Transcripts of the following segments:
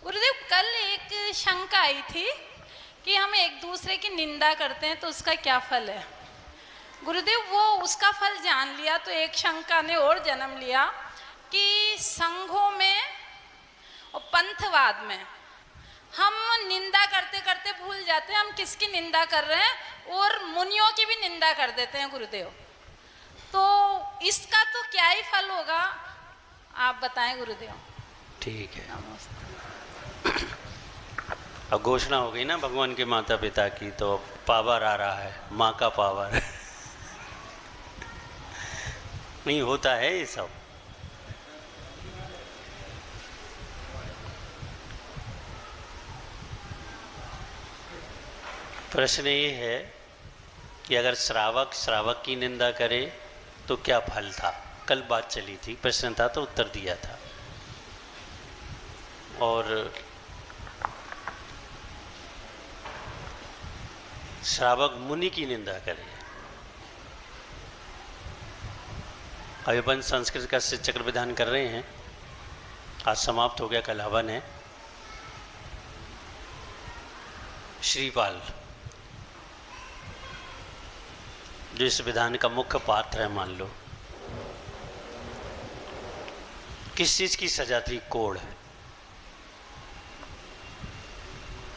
गुरुदेव, कल एक शंका आई थी कि हम एक दूसरे की निंदा करते हैं तो उसका क्या फल है। गुरुदेव, वो उसका फल जान लिया तो एक शंका ने और जन्म लिया कि संघों में और पंथवाद में हम निंदा करते करते भूल जाते हैं हम किसकी निंदा कर रहे हैं और मुनियों की भी निंदा कर देते हैं गुरुदेव। तो इसका तो क्या ही फल होगा, आप बताएं गुरुदेव। ठीक है। अब घोषणा हो गई ना भगवान के माता पिता की, तो पावर आ रहा है, माँ का पावर नहीं होता है ये सब। प्रश्न ये है कि अगर श्रावक की निंदा करे तो क्या फल था। कल बात चली थी, प्रश्न था तो उत्तर दिया था। और श्रावक मुनि की निंदा करे। अभी अपन संस्कृत का चक्र विधान कर रहे हैं, आज समाप्त हो गया, कल हवन है। श्रीपाल जो इस विधान का मुख्य पात्र है, मान लो किस चीज की सजा थी? कोढ़,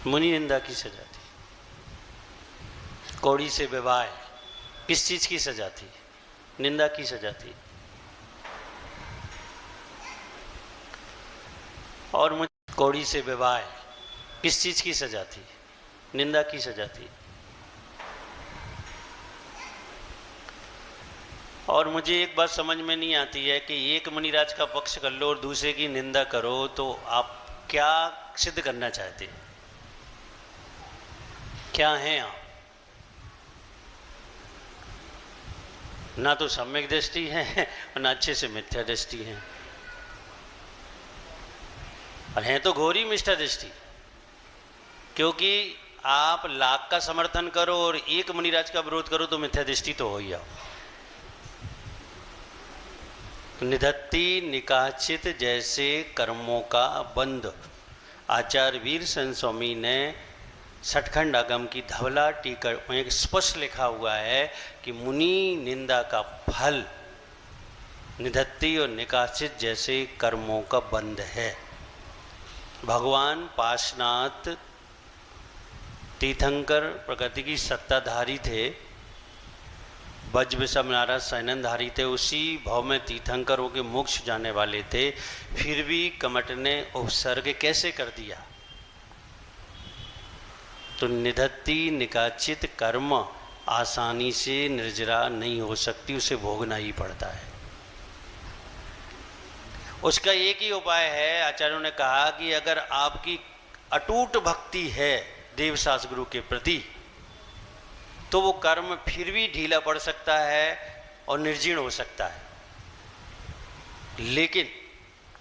मुनि निंदा की सजा थी। कौड़ी से विवाह किस चीज की सजा थी? निंदा की सजा थी। और मुझे कौड़ी से विवाह किस चीज की सजा थी? निंदा की सजा थी। और मुझे एक बात समझ में नहीं आती है कि एक मुनिराज का पक्ष कर लो और दूसरे की निंदा करो, तो आप क्या सिद्ध करना चाहते हैं? क्या हैं आप? ना तो सम्यक दृष्टि है और ना अच्छे से मिथ्या दृष्टि है, और हैं तो घोरी मिथ्या दृष्टि। क्योंकि आप लाख का समर्थन करो और एक मुनिराज का विरोध करो तो मिथ्या दृष्टि तो हो ही आओ। निधत्ति निकाचित जैसे कर्मों का बंध, आचार्य वीर सन स्वामी ने सठखंड आगम की धवला टीका में स्पष्ट लिखा हुआ है कि मुनि निंदा का फल निधत्ति और निकाचित जैसे कर्मों का बंध है। भगवान पाशनाथ तीर्थंकर प्रकृति की सत्ताधारी थे, ब्रज विषम नारद सैननधारी थे, उसी भाव में तीर्थंकरों के मोक्ष जाने वाले थे, फिर भी कमट ने उपसर्ग कैसे कर दिया? तो निधत्ति निकाचित कर्म आसानी से निर्जरा नहीं हो सकती, उसे भोगना ही पड़ता है। उसका एक ही उपाय है। आचार्यों ने कहा कि अगर आपकी अटूट भक्ति है देवशास गुरु के प्रति, तो वो कर्म फिर भी ढीला पड़ सकता है और निर्जीर्ण हो सकता है, लेकिन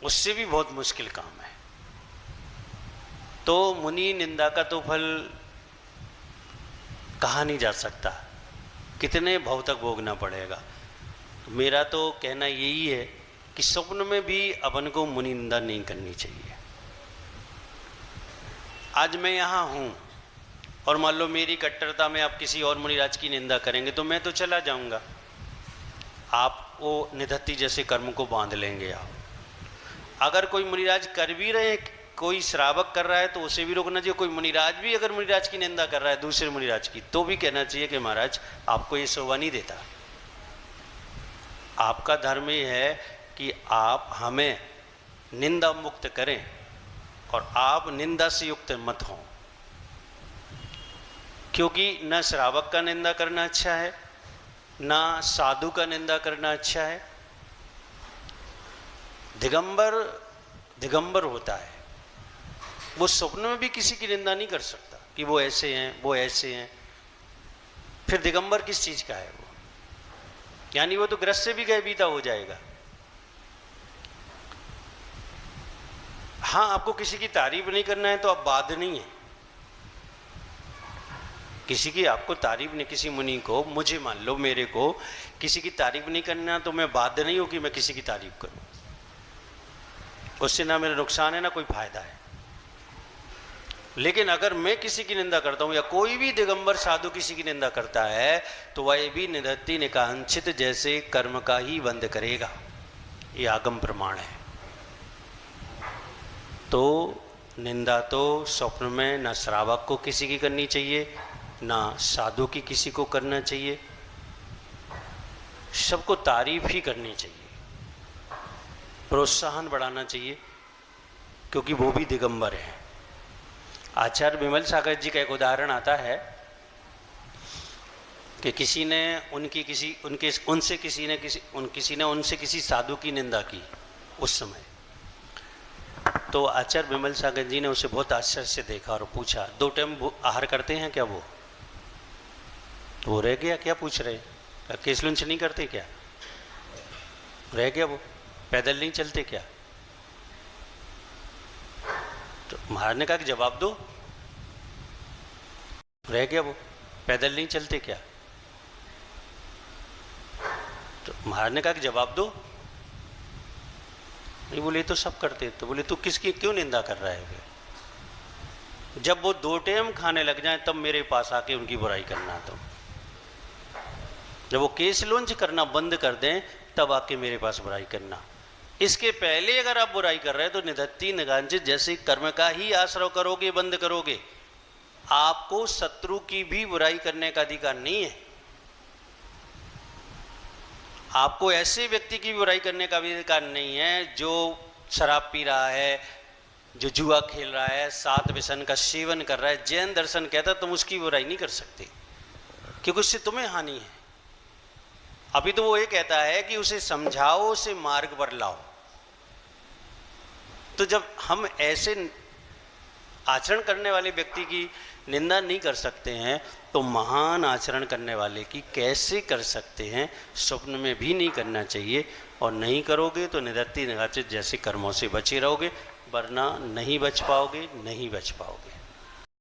उससे भी बहुत मुश्किल काम है। तो मुनि निंदा का तो फल कहा नहीं जा सकता, कितने भाव तक भोगना पड़ेगा। मेरा तो कहना यही है कि स्वप्न में भी अपन को मुनि निंदा नहीं करनी चाहिए। आज मैं यहाँ हूँ और मान लो मेरी कट्टरता में आप किसी और मुनिराज की निंदा करेंगे तो मैं तो चला जाऊंगा, आप वो निधत्ति जैसे कर्म को बांध लेंगे। आप अगर कोई मुनिराज कर भी रहे, कोई श्रावक कर रहा है, तो उसे भी रोकना चाहिए। कोई मुनिराज भी अगर मुनिराज की निंदा कर रहा है दूसरे मुनिराज की, तो भी कहना चाहिए कि महाराज आपको ये शोभा नहीं देता। आपका धर्म ये है कि आप हमें निंदा मुक्त करें और आप निंदा से युक्त मत हों, क्योंकि न श्रावक का निंदा करना अच्छा है, ना साधु का निंदा करना अच्छा है। दिगंबर होता है, वो स्वप्न में भी किसी की निंदा नहीं कर सकता कि वो ऐसे हैं, वो ऐसे हैं। फिर दिगंबर किस चीज का है वो? यानी वो तो ग्रस्त से भी गए बीता हो जाएगा। हाँ, आपको किसी की तारीफ नहीं करना है तो आप बाध नहीं है। किसी की आपको तारीफ नहीं, किसी मुनि को, मुझे मान लो मेरे को किसी की तारीफ नहीं करना, तो मैं बाध्य नहीं हूं कि मैं किसी की तारीफ करूं। उससे ना मेरा नुकसान है ना कोई फायदा है। लेकिन अगर मैं किसी की निंदा करता हूं या कोई भी दिगंबर साधु किसी की निंदा करता है तो वह भी निधत्ति निकांक्षित जैसे कर्म का ही बंध करेगा। ये आगम प्रमाण है। तो निंदा तो स्वप्न में न श्रावक को किसी की करनी चाहिए, ना साधु की किसी को करना चाहिए, सबको तारीफ ही करनी चाहिए, प्रोत्साहन बढ़ाना चाहिए, क्योंकि वो भी दिगंबर है। आचार्य विमल सागर जी का एक उदाहरण आता है कि किसी ने उनसे किसी साधु की निंदा की उस समय। तो आचार्य विमल सागर जी ने उसे बहुत आश्चर्य से देखा और पूछा, 2 टाइम आहार करते हैं क्या वो? तो वो रह गया, क्या पूछ रहे, केस लुंच नहीं करते क्या? रह गया वो, पैदल नहीं चलते क्या? तो महाराज ने कहा कि जवाब दो। रह गया वो, पैदल नहीं चलते क्या? तो महाराज ने कहा कि जवाब दो। नहीं, बोले तो सब करते। तो बोले तू किसकी क्यों निंदा कर रहा है? जब वो 2 टाइम खाने लग जाए तब मेरे पास आके उनकी बुराई करना। तो जब वो केस लॉन्च करना बंद कर दें तब आके मेरे पास बुराई करना। इसके पहले अगर आप बुराई कर रहे हैं तो निधत्ति निकांक्षित जैसे कर्म का ही आश्रय करोगे, बंद करोगे। आपको शत्रु की भी बुराई करने का अधिकार नहीं है। आपको ऐसे व्यक्ति की बुराई करने का भी अधिकार नहीं है जो शराब पी रहा है, जो जुआ खेल रहा है, 7 व्यसन का सेवन कर रहा है। जैन दर्शन कहता तुम उसकी बुराई नहीं कर सकते क्योंकि उससे तुम्हें हानि है। अभी तो वो ये कहता है कि उसे समझाओ, उसे मार्ग पर लाओ। तो जब हम ऐसे आचरण करने वाले व्यक्ति की निंदा नहीं कर सकते हैं तो महान आचरण करने वाले की कैसे कर सकते हैं? स्वप्न में भी नहीं करना चाहिए, और नहीं करोगे तो निधत्ति निकांक्षित जैसे कर्मों से बचे रहोगे, वरना नहीं बच पाओगे।